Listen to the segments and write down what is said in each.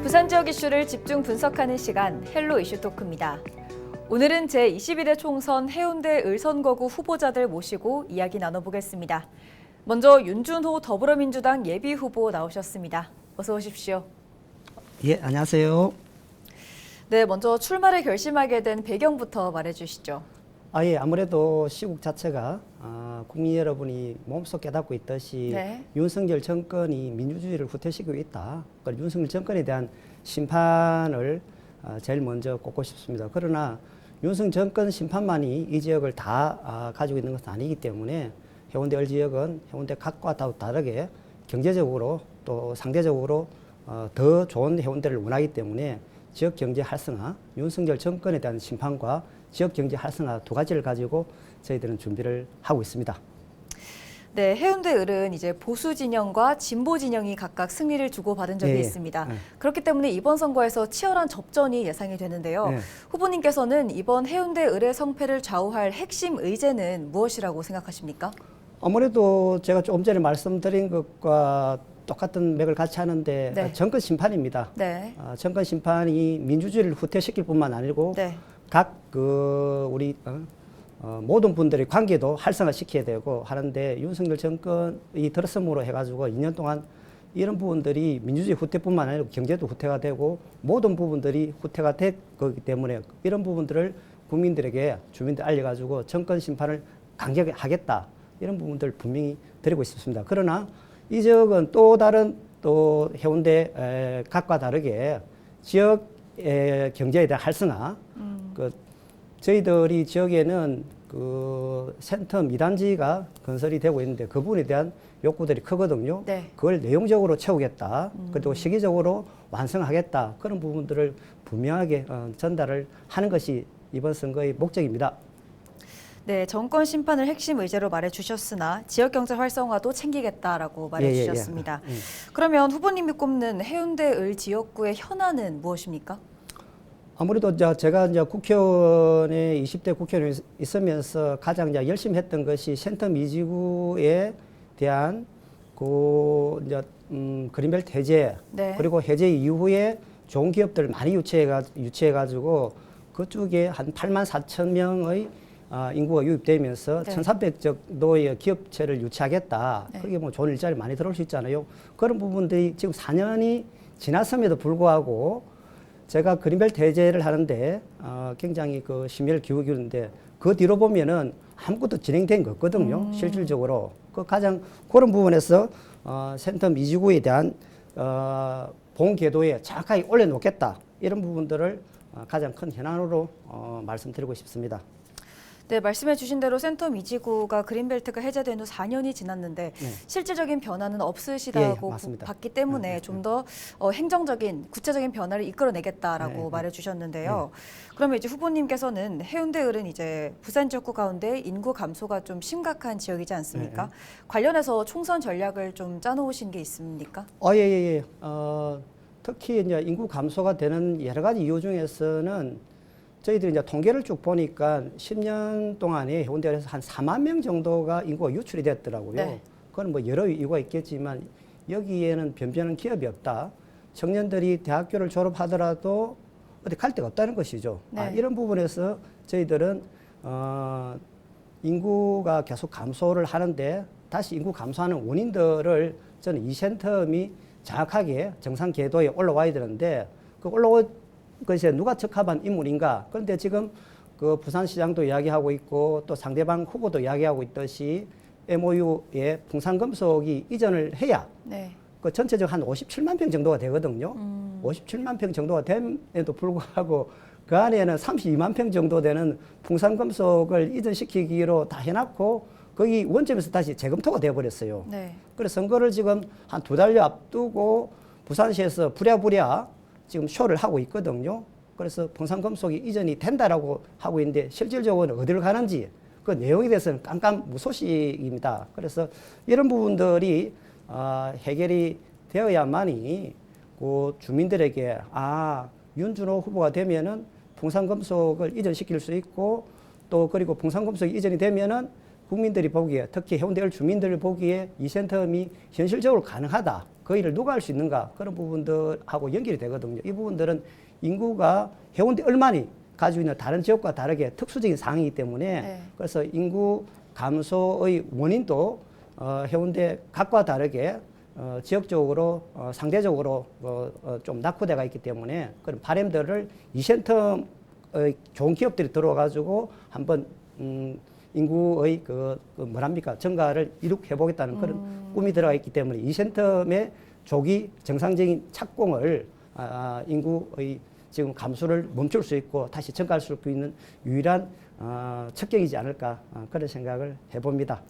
부산 지역 이슈를 집중 분석하는 시간 헬로 이슈 토크입니다. 오늘은 제21회 총선 해운대 을선거구 후보자들 모시고 이야기 나눠보겠습니다. 먼저 윤준호 더불어민주당 예비후보 나오셨습니다. 어서 오십시오. 예, 안녕하세요. 네, 먼저 출마를 결심하게 된 배경부터 말해주시죠. 예, 아무래도 시국 자체가 국민 여러분이 몸소 깨닫고 있듯이 네. 윤석열 정권이 민주주의를 후퇴시키고 있다. 그러니까 윤석열 정권에 대한 심판을 제일 먼저 꼽고 싶습니다. 그러나 윤석열 정권 심판만이 이 지역을 다 가지고 있는 것은 아니기 때문에 해운대 을 지역은 해운대 각과 다르게 경제적으로 또 상대적으로 더 좋은 해운대를 원하기 때문에 지역 경제 활성화, 윤석열 정권에 대한 심판과 지역 경제 활성화 두 가지를 가지고 저희들은 준비를 하고 있습니다. 네, 해운대 을은 이제 보수 진영과 진보 진영이 각각 승리를 주고받은 적이 있습니다. 그렇기 때문에 이번 선거에서 치열한 접전이 예상이 되는데요. 후보님께서는 이번 해운대 을의 성패를 좌우할 핵심 의제는 무엇이라고 생각하십니까? 아무래도 제가 조금 전에 말씀드린 것과 똑같은 맥을 같이 하는데 네. 정권 심판입니다. 네. 정권 심판이 민주주의를 후퇴시킬 뿐만 아니고 네. 각 우리 모든 분들의 관계도 활성화시켜야 되고 하는데 윤석열 정권이 들어섬으로 해가지고 2년 동안 이런 부분들이 민주주의 후퇴뿐만 아니라 경제도 후퇴가 되고 모든 부분들이 후퇴가 된 거기 때문에 이런 부분들을 국민들에게 주민들 알려가지고 정권 심판을 강하게 하겠다 이런 부분들 분명히 드리고 싶습니다. 그러나 이 지역은 또 다른 또 해운대 각과 다르게 지역 경제에 대한 활성화 저희들이 지역에는 그 센터 미단지가 건설이 되고 있는데 그 부분에 대한 욕구들이 크거든요. 네. 그걸 내용적으로 채우겠다. 그리고 시기적으로 완성하겠다. 그런 부분들을 분명하게 전달을 하는 것이 이번 선거의 목적입니다. 네, 정권 심판을 핵심 의제로 말해주셨으나 지역 경제 활성화도 챙기겠다라고 말해주셨습니다. 그러면 후보님이 꼽는 해운대 을 지역구의 현안은 무엇입니까? 아무래도 제가 이제 국회의원에 20대 국회의원에 있으면서 가장 이제 열심히 했던 것이 센텀 이지구에 대한 그 이제 그린벨트 해제 네. 그리고 해제 이후에 좋은 기업들을 많이 유치해가지고 그쪽에 한 8만 4천 명의 인구가 유입되면서 네. 1,300 정도의 기업체를 유치하겠다. 네. 그게 뭐 좋은 일자리 많이 들어올 수 있잖아요. 그런 부분들이 지금 4년이 지났음에도 불구하고 제가 그린벨트 해제를 하는데 굉장히 그 심혈을 기울이는데 그 뒤로 보면은 아무것도 진행된 거 없거든요. 실질적으로. 그 가장 그런 부분에서 센텀 이지구에 대한 본 궤도에 정확하게 올려놓겠다. 이런 부분들을 가장 큰 현안으로 말씀드리고 싶습니다. 네, 말씀해 주신 대로 센텀 이지구가 그린벨트가 해제된 후 4년이 지났는데 실질적인 변화는 없으시다고 봤기 때문에 좀 더 행정적인 구체적인 변화를 이끌어내겠다라고 말해 주셨는데요. 그러면 이제 후보님께서는 해운대 을은 이제 부산 지역구 가운데 인구 감소가 좀 심각한 지역이지 않습니까? 관련해서 총선 전략을 좀 짜놓으신 게 있습니까? 예. 특히 이제 인구 감소가 되는 여러 가지 이유 중에서는 저희들이 이제 통계를 쭉 보니까 10년 동안에 해운대에서 한 4만 명 정도가 인구가 유출이 됐더라고요. 네. 그건 뭐 여러 이유가 있겠지만 여기에는 변변한 기업이 없다. 청년들이 대학교를 졸업하더라도 어디 갈 데가 없다는 것이죠. 네. 이런 부분에서 저희들은 인구가 계속 감소를 하는데 다시 인구 감소하는 원인들을 저는 이 센텀이 정확하게 정상 궤도에 올라와야 되는데 그 올라올 것이 누가 적합한 인물인가. 그런데 지금 그 부산시장도 이야기하고 있고 또 상대방 후보도 이야기하고 있듯이 MOU에 풍산금속이 이전을 해야 그 전체적 한 57만 평 정도가 되거든요. 57만 평 정도가 됨에도 불구하고 그 안에는 32만 평 정도 되는 풍산금속을 이전시키기로 다 해놨고 거기 원점에서 다시 재검토가 되어버렸어요. 그래서 선거를 지금 한 2달여 앞두고 부산시에서 부랴부랴 지금 쇼를 하고 있거든요. 그래서 풍산금속이 이전이 된다라고 하고 있는데 실질적으로 어디를 가는지 그 내용에 대해서는 깜깜무소식입니다. 그래서 이런 부분들이 해결이 되어야만이 그 주민들에게 윤준호 후보가 되면은 풍산금속을 이전시킬 수 있고 또 그리고 풍산금속이 이전이 되면은 국민들이 보기에 특히 해운대을 주민들이 보기에 이 센텀이 현실적으로 가능하다. 그 일을 누가 할 수 있는가 그런 부분들하고 연결이 되거든요. 이 부분들은 인구가 해운대을만이 가지고 있는 다른 지역과 다르게 특수적인 상황이기 때문에 네. 그래서 인구 감소의 원인도 해운대 각과 다르게 지역적으로 상대적으로 좀 낙후돼가 있기 때문에 그런 바람들을 이 센텀의 좋은 기업들이 들어와가지고 한번 인구의 뭐랍니까 증가를 이룩해 보겠다는 그런 꿈이 들어가 있기 때문에 이 센텀의 조기 정상적인 착공을 인구의 지금 감소를 멈출 수 있고 다시 증가할 수 있는 유일한 척경이지 않을까 그런 생각을 해봅니다.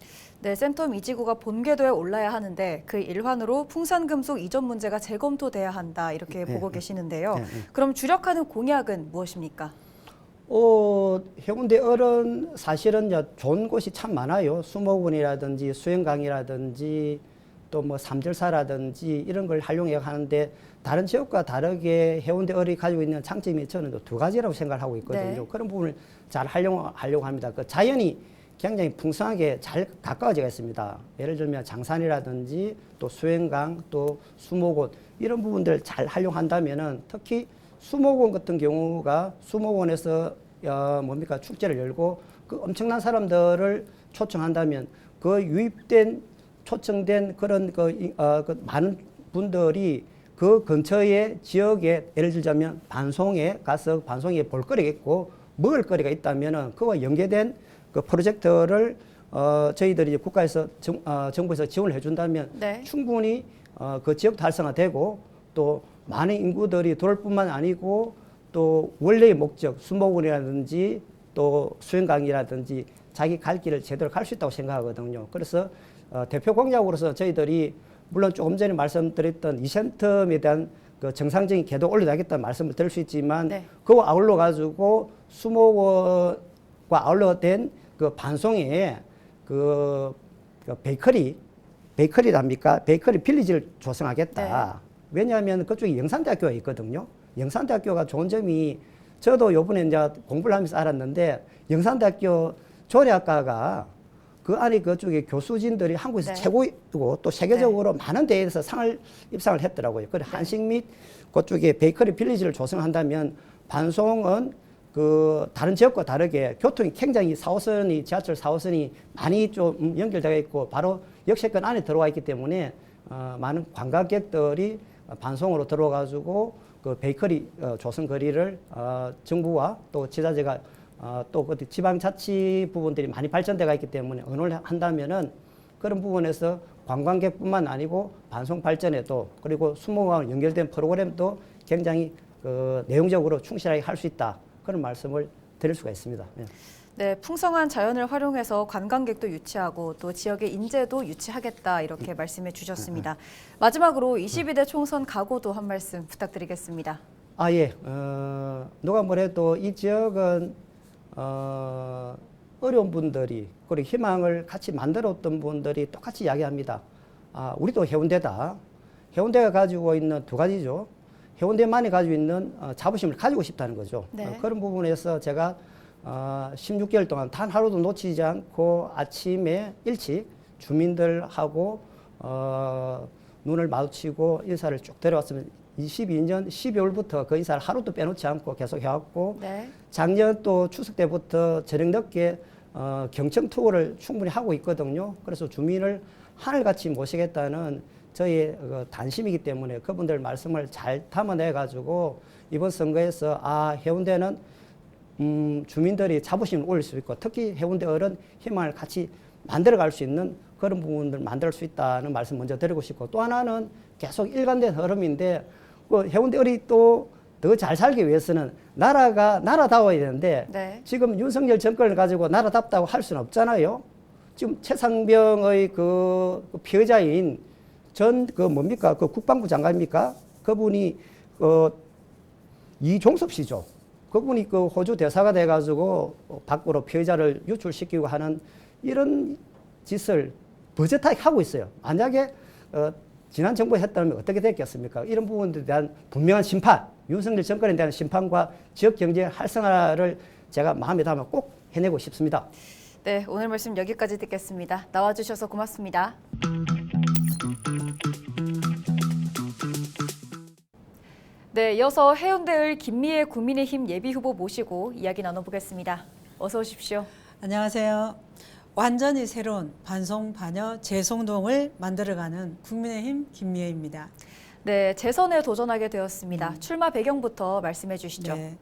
네, 센텀 이지구가 본궤도에 올라야 하는데 그 일환으로 풍산금속 이전 문제가 재검토돼야 한다 이렇게 네, 보고 계시는데요. 네. 그럼 주력하는 공약은 무엇입니까? 해운대을은 사실은 좋은 곳이 참 많아요. 수목원이라든지 수영강이라든지 또 뭐 삼절사라든지 이런 걸 활용해 하는데 다른 지역과 다르게 해운대을이 가지고 있는 장점이 저는 두 가지라고 생각을 하고 있거든요. 네. 그런 부분을 잘 활용하려고 합니다. 그 자연이 굉장히 풍성하게 잘 가까워져 있습니다. 예를 들면 장산이라든지 또 수행강 또 수목원 이런 부분들 잘 활용한다면은 특히 수목원 같은 경우가 수목원에서 축제를 열고 그 엄청난 사람들을 초청한다면 그 유입된 초청된 그런 그 많은 분들이 그 근처의 지역에 예를 들자면 반송에 가서 반송에 볼거리가 있고 먹을 거리가 있다면은 그와 연계된 그 프로젝트를 저희들이 국가에서 정부에서 지원을 해준다면 네. 충분히 그 지역도 활성화되고 또 많은 인구들이 들어올 뿐만 아니고 또 원래의 목적 수목원이라든지 또 수영강이라든지 자기 갈 길을 제대로 갈 수 있다고 생각하거든요. 그래서 대표 공약으로서 저희들이 물론 조금 전에 말씀드렸던 이 센텀에 대한 그 정상적인 궤도 올려야겠다는 말씀을 드릴 수 있지만 네. 그와 아울러 가지고 수목원과 아울러 된 그 반송에 그 베이커리랍니까? 베이커리 빌리지를 조성하겠다. 네. 왜냐하면 그쪽에 영산대학교가 있거든요. 영산대학교가 좋은 점이 저도 요번에 이제 공부를 하면서 알았는데 영산대학교 조리학과가 그 안에 그쪽에 교수진들이 한국에서 네. 최고이고 또 세계적으로 많은 대회에서 입상을 했더라고요. 그래 한식 및 그쪽에 베이커리 빌리지를 조성한다면 반송은 그 다른 지역과 다르게 교통이 굉장히 지하철 4호선이 많이 좀 연결되어 있고 바로 역세권 안에 들어와 있기 때문에 많은 관광객들이 반송으로 들어와가지고 그 베이커리 조성 거리를 정부와 또 지자체가 또 그 지방자치 부분들이 많이 발전되어 있기 때문에 의논을 한다면은 그런 부분에서 관광객뿐만 아니고 반송 발전에도 그리고 수목원과 연결된 프로그램도 굉장히 그 내용적으로 충실하게 할 수 있다. 그런 말씀을 드릴 수가 있습니다. 네. 네, 풍성한 자연을 활용해서 관광객도 유치하고 또 지역의 인재도 유치하겠다 이렇게 말씀해 주셨습니다. 마지막으로 22대 총선 각오도 한 말씀 부탁드리겠습니다. 예. 누가 뭐래도 이 지역은 어려운 분들이 그리고 희망을 같이 만들었던 분들이 똑같이 이야기합니다. 우리도 해운대다. 해운대가 가지고 있는 두 가지죠. 해운대만이 가지고 있는 자부심을 가지고 싶다는 거죠. 네. 그런 부분에서 제가 16개월 동안 단 하루도 놓치지 않고 아침에 일찍 주민들하고 눈을 마주치고 인사를 쭉 드려왔으면 22년 12월부터 그 인사를 하루도 빼놓지 않고 계속 해왔고 네. 작년 또 추석 때부터 저녁 늦게 경청 투어를 충분히 하고 있거든요. 그래서 주민을 하늘같이 모시겠다는 저희의 단심이기 때문에 그분들 말씀을 잘 담아내 가지고 이번 선거에서 해운대는 주민들이 자부심을 올릴 수 있고 특히 해운대을은 희망을 같이 만들어갈 수 있는 그런 부분들 만들 수 있다는 말씀 먼저 드리고 싶고 또 하나는 계속 일관된 흐름인데 그 해운대을이 또 더 잘 살기 위해서는 나라가 나라다워야 되는데 네. 지금 윤석열 정권을 가지고 나라답다고 할 수는 없잖아요. 지금 최상병의 그 피해자인 그 국방부 장관입니까? 그분이 이종섭 씨죠. 그분이 그 호주 대사가 돼가지고 밖으로 피해자를 유출시키고 하는 이런 짓을 버젓하게 하고 있어요. 만약에 지난 정부에 했다면 어떻게 됐겠습니까? 이런 부분에 대한 분명한 심판, 윤석열 정권에 대한 심판과 지역 경제 활성화를 제가 마음에 담아 꼭 해내고 싶습니다. 네, 오늘 말씀 여기까지 듣겠습니다. 나와주셔서 고맙습니다. 네, 이어서 해운대을 김미애 국민의힘 예비후보 모시고 이야기 나눠보겠습니다. 어서 오십시오. 안녕하세요. 완전히 새로운 반송반여 재송동을 만들어가는 국민의힘 김미애입니다. 네, 재선에 도전하게 되었습니다. 출마 배경부터 말씀해 주시죠. 네,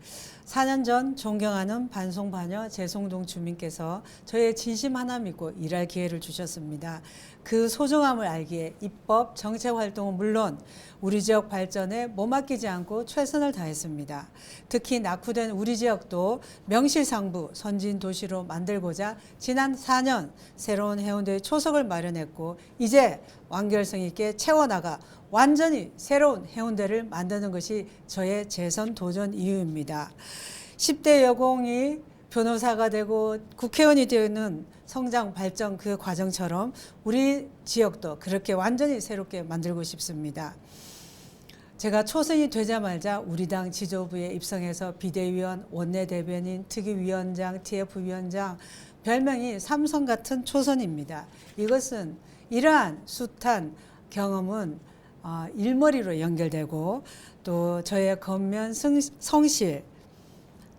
4년 전 존경하는 반송반여 재송동 주민께서 저의 진심 하나 믿고 일할 기회를 주셨습니다. 그 소중함을 알기에 입법, 정책 활동은 물론 우리 지역 발전에 몸아끼지 않고 최선을 다했습니다. 특히 낙후된 우리 지역도 명실상부 선진 도시로 만들고자 지난 4년 새로운 해운대의 초석을 마련했고 이제 완결성 있게 채워나가 완전히 새로운 해운대를 만드는 것이 저의 재선 도전 이유입니다. 10대 여공이 변호사가 되고 국회의원이 되는 성장 발전 그 과정처럼 우리 지역도 그렇게 완전히 새롭게 만들고 싶습니다. 제가 초선이 되자마자 우리 당 지도부에 입성해서 비대위원, 원내대변인, 특위위원장, TF위원장 별명이 삼성 같은 초선입니다. 이것은 이러한 숱한 경험은 일머리로 연결되고 또 저의 겉면 성실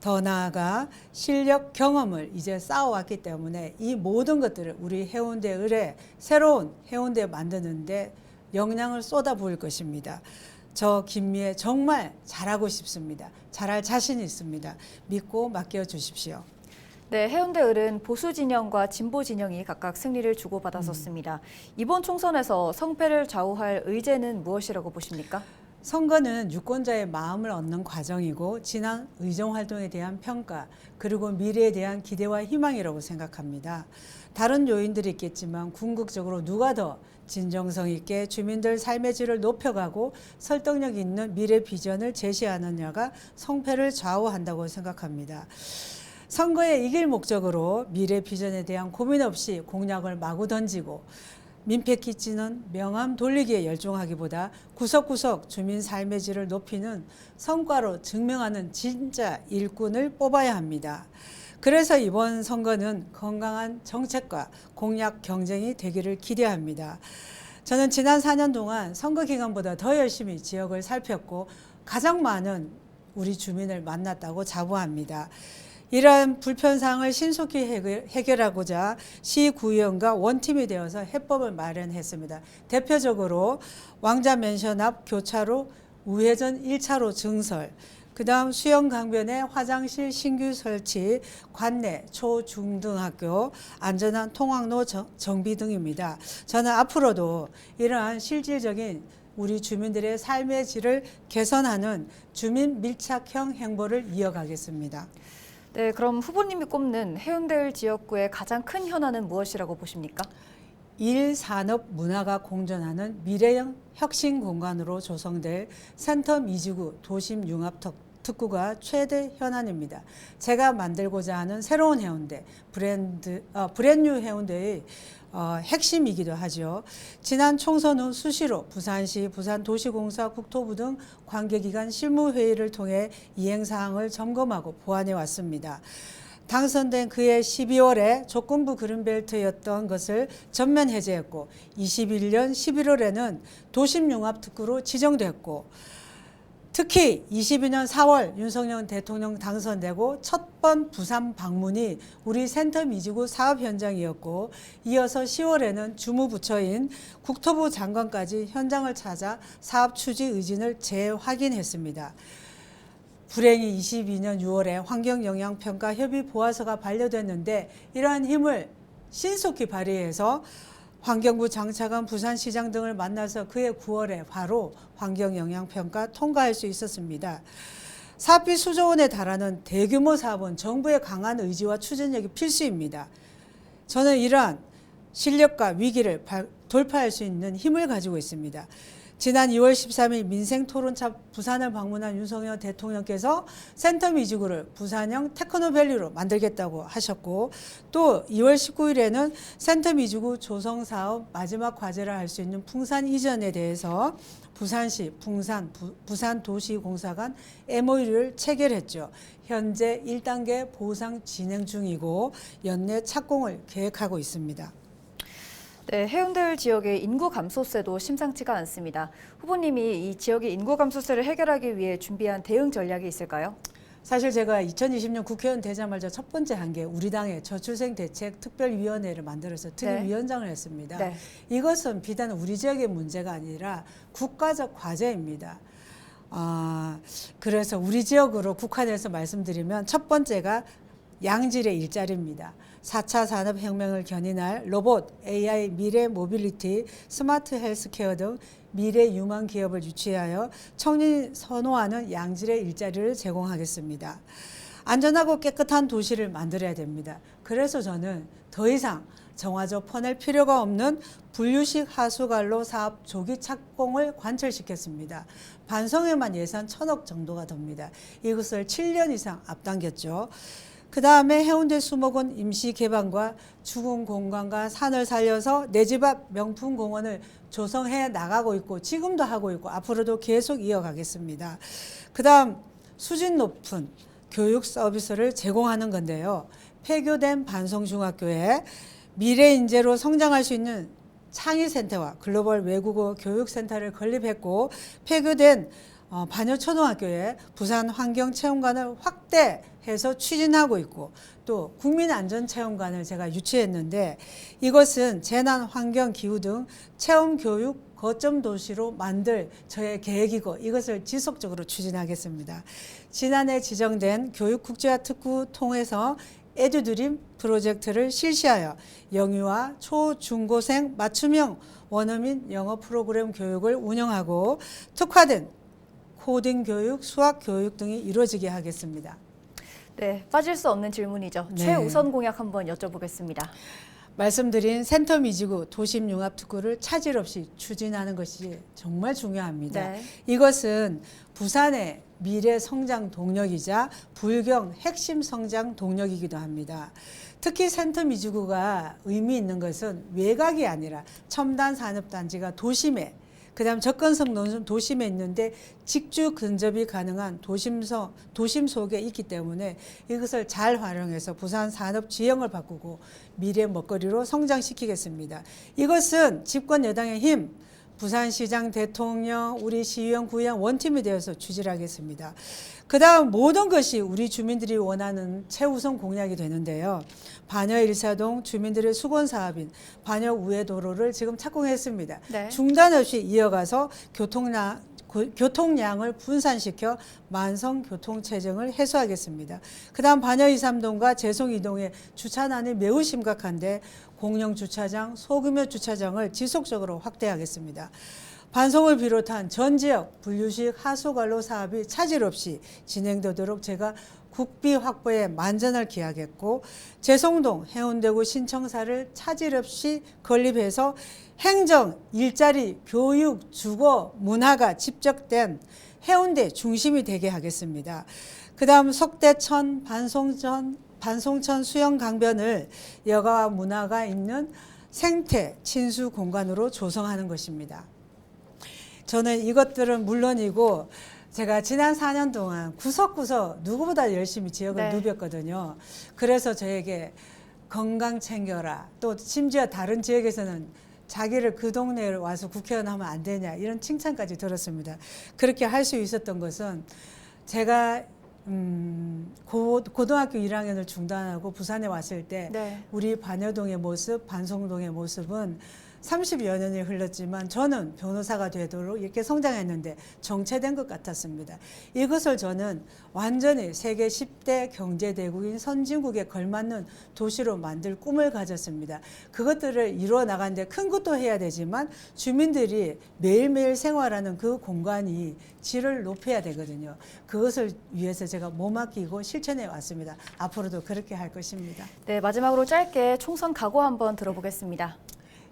더 나아가 실력 경험을 이제 쌓아왔기 때문에 이 모든 것들을 우리 해운대 을에 새로운 해운대 만드는데 역량을 쏟아부을 것입니다. 저 김미애 정말 잘하고 싶습니다. 잘할 자신 있습니다. 믿고 맡겨주십시오. 네, 해운대 을은 보수 진영과 진보 진영이 각각 승리를 주고받았었습니다. 이번 총선에서 성패를 좌우할 의제는 무엇이라고 보십니까? 선거는 유권자의 마음을 얻는 과정이고 지난 의정활동에 대한 평가 그리고 미래에 대한 기대와 희망이라고 생각합니다. 다른 요인들이 있겠지만 궁극적으로 누가 더 진정성 있게 주민들 삶의 질을 높여가고 설득력 있는 미래 비전을 제시하느냐가 성패를 좌우한다고 생각합니다. 선거에 이길 목적으로 미래 비전에 대한 고민 없이 공약을 마구 던지고 민폐 끼치는 명함 돌리기에 열중하기보다 구석구석 주민 삶의 질을 높이는 성과로 증명하는 진짜 일꾼을 뽑아야 합니다. 그래서 이번 선거는 건강한 정책과 공약 경쟁이 되기를 기대합니다. 저는 지난 4년 동안 선거 기간보다 더 열심히 지역을 살폈고 가장 많은 우리 주민을 만났다고 자부합니다. 이러한 불편사항을 신속히 해결하고자 시구의원과 원팀이 되어서 해법을 마련했습니다. 대표적으로 왕자맨션 앞 교차로 우회전 1차로 증설, 그 다음 수영강변에 화장실 신규 설치, 관내 초, 중등학교, 안전한 통학로 정비 등입니다. 저는 앞으로도 이러한 실질적인 우리 주민들의 삶의 질을 개선하는 주민 밀착형 행보를 이어가겠습니다. 네, 그럼 후보님이 꼽는 해운대을 지역구의 가장 큰 현안은 무엇이라고 보십니까? 일, 산업, 문화가 공존하는 미래형 혁신 공간으로 조성될 센터 미지구 도심 융합 특구가 최대 현안입니다. 제가 만들고자 하는 새로운 해운대, 브랜뉴 해운대의 핵심이기도 하죠. 지난 총선 후 수시로 부산시, 부산도시공사, 국토부 등 관계기관 실무회의를 통해 이행사항을 점검하고 보완해 왔습니다. 당선된 그해 12월에 조건부 그린벨트였던 것을 전면 해제했고 21년 11월에는 도심융합특구로 지정됐고 특히 22년 4월 윤석열 대통령 당선되고 첫 번 부산 방문이 우리 센터 미지구 사업 현장이었고 이어서 10월에는 주무부처인 국토부 장관까지 현장을 찾아 사업 추진 의진을 재확인했습니다. 불행히 22년 6월에 환경영향평가 협의 보고서가 반려됐는데 이러한 힘을 신속히 발휘해서 환경부 장차관 부산시장 등을 만나서 그해 9월에 바로 환경영향평가 통과할 수 있었습니다. 사업비 수조 원에 달하는 대규모 사업은 정부의 강한 의지와 추진력이 필수입니다. 저는 이러한 실력과 위기를 돌파할 수 있는 힘을 가지고 있습니다. 지난 2월 13일 민생토론차 부산을 방문한 윤석열 대통령께서 센터 미지구를 부산형 테크노밸리로 만들겠다고 하셨고 또 2월 19일에는 센터 미지구 조성사업 마지막 과제라 할 수 있는 풍산 이전에 대해서 부산시, 부산도시공사 간 MOU를 체결했죠. 현재 1단계 보상 진행 중이고 연내 착공을 계획하고 있습니다. 네, 해운대를 지역의 인구 감소세도 심상치가 않습니다. 후보님이 이 지역의 인구 감소세를 해결하기 위해 준비한 대응 전략이 있을까요? 사실 제가 2020년 국회의원 되자마자 첫 번째 한 게 우리 당의 저출생 대책 특별위원회를 만들어서 특위위원장을 했습니다. 네. 이것은 비단 우리 지역의 문제가 아니라 국가적 과제입니다. 그래서 우리 지역으로 국한해서 말씀드리면 첫 번째가 양질의 일자리입니다. 4차 산업혁명을 견인할 로봇, AI, 미래 모빌리티, 스마트 헬스케어 등 미래 유망 기업을 유치하여 청년이 선호하는 양질의 일자리를 제공하겠습니다. 안전하고 깨끗한 도시를 만들어야 됩니다. 그래서 저는 더 이상 정화조 퍼낼 필요가 없는 분류식 하수관로 사업 조기 착공을 관철시켰습니다. 반성에만 예산 1,000억 정도가 됩니다. 이것을 7년 이상 앞당겼죠. 그 다음에 해운대 수목원 임시 개방과 죽은 공간과 산을 살려서 내 집 앞 명품 공원을 조성해 나가고 있고 지금도 하고 있고 앞으로도 계속 이어가겠습니다. 그 다음 수준 높은 교육 서비스를 제공하는 건데요. 폐교된 반성중학교에 미래 인재로 성장할 수 있는 창의센터와 글로벌 외국어 교육센터를 건립했고 폐교된 반여초등학교에 부산 환경체험관을 확대해서 추진하고 있고 또 국민안전체험관을 제가 유치했는데 이것은 재난, 환경, 기후 등 체험교육 거점 도시로 만들 저의 계획이고 이것을 지속적으로 추진하겠습니다. 지난해 지정된 교육국제화 특구 통해서 에듀드림 프로젝트를 실시하여 영유아 초, 중고생 맞춤형 원어민 영어 프로그램 교육을 운영하고 특화된 코딩 교육, 수학 교육 등이 이루어지게 하겠습니다. 네, 빠질 수 없는 질문이죠. 네. 최우선 공약 한번 여쭤보겠습니다. 말씀드린 센텀 이지구 도심 융합 특구를 차질 없이 추진하는 것이 정말 중요합니다. 네. 이것은 부산의 미래 성장 동력이자 불경 핵심 성장 동력이기도 합니다. 특히 센텀 이지구가 의미 있는 것은 외곽이 아니라 첨단 산업단지가 도심에 그다음 접근성 논순 도심에 있는데 직주 근접이 가능한 도심 속에 있기 때문에 이것을 잘 활용해서 부산 산업 지형을 바꾸고 미래 먹거리로 성장시키겠습니다. 이것은 집권 여당의 힘, 부산시장 대통령, 우리 시의원, 구의원 원팀이 되어서 추진하겠습니다. 그 다음 모든 것이 우리 주민들이 원하는 최우선 공약이 되는데요. 반여 1사동 주민들의 수건 사업인 반여 우회도로를 지금 착공했습니다. 네. 중단 없이 이어가서 교통량을 분산시켜 만성 교통체증을 해소하겠습니다. 그 다음 반여 2~3동과 재송 2동의 주차난이 매우 심각한데 공영 주차장, 소규모 주차장을 지속적으로 확대하겠습니다. 반송을 비롯한 전 지역 분류식 하수관로 사업이 차질 없이 진행되도록 제가 국비 확보에 만전을 기하겠고 재송동, 해운대구 신청사를 차질 없이 건립해서 행정, 일자리, 교육, 주거, 문화가 집적된 해운대 중심이 되게 하겠습니다. 그 다음 석대천, 반송천 수영강변을 여가와 문화가 있는 생태, 친수 공간으로 조성하는 것입니다. 저는 이것들은 물론이고 제가 지난 4년 동안 구석구석 누구보다 열심히 지역을 누볐거든요. 그래서 저에게 건강 챙겨라. 또 심지어 다른 지역에서는 자기를 그 동네에 와서 국회의원 하면 안 되냐 이런 칭찬까지 들었습니다. 그렇게 할 수 있었던 것은 제가 고등학교 1학년을 중단하고 부산에 왔을 때 우리 반여동의 모습, 반송동의 모습은 30여 년이 흘렀지만 저는 변호사가 되도록 이렇게 성장했는데 정체된 것 같았습니다. 이것을 저는 완전히 세계 10대 경제대국인 선진국에 걸맞는 도시로 만들 꿈을 가졌습니다. 그것들을 이루어 나가는데 큰 것도 해야 되지만 주민들이 매일매일 생활하는 그 공간이 질을 높여야 되거든요. 그것을 위해서 제가 몸 아끼고 실천해 왔습니다. 앞으로도 그렇게 할 것입니다. 네, 마지막으로 짧게 총선 각오 한번 들어보겠습니다.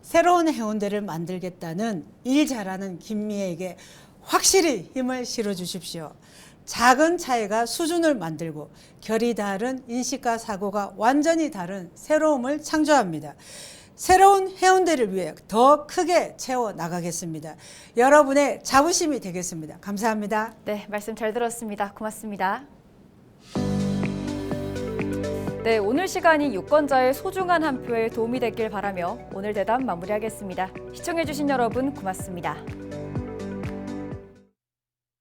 새로운 해운대를 만들겠다는 일 잘하는 김미애에게 확실히 힘을 실어주십시오. 작은 차이가 수준을 만들고 결이 다른 인식과 사고가 완전히 다른 새로움을 창조합니다. 새로운 해운대를 위해 더 크게 채워 나가겠습니다. 여러분의 자부심이 되겠습니다. 감사합니다. 네, 말씀 잘 들었습니다. 고맙습니다. 네, 오늘 시간이 유권자의 소중한 한 표에 도움이 됐길 바라며 오늘 대담 마무리하겠습니다. 시청해주신 여러분 고맙습니다.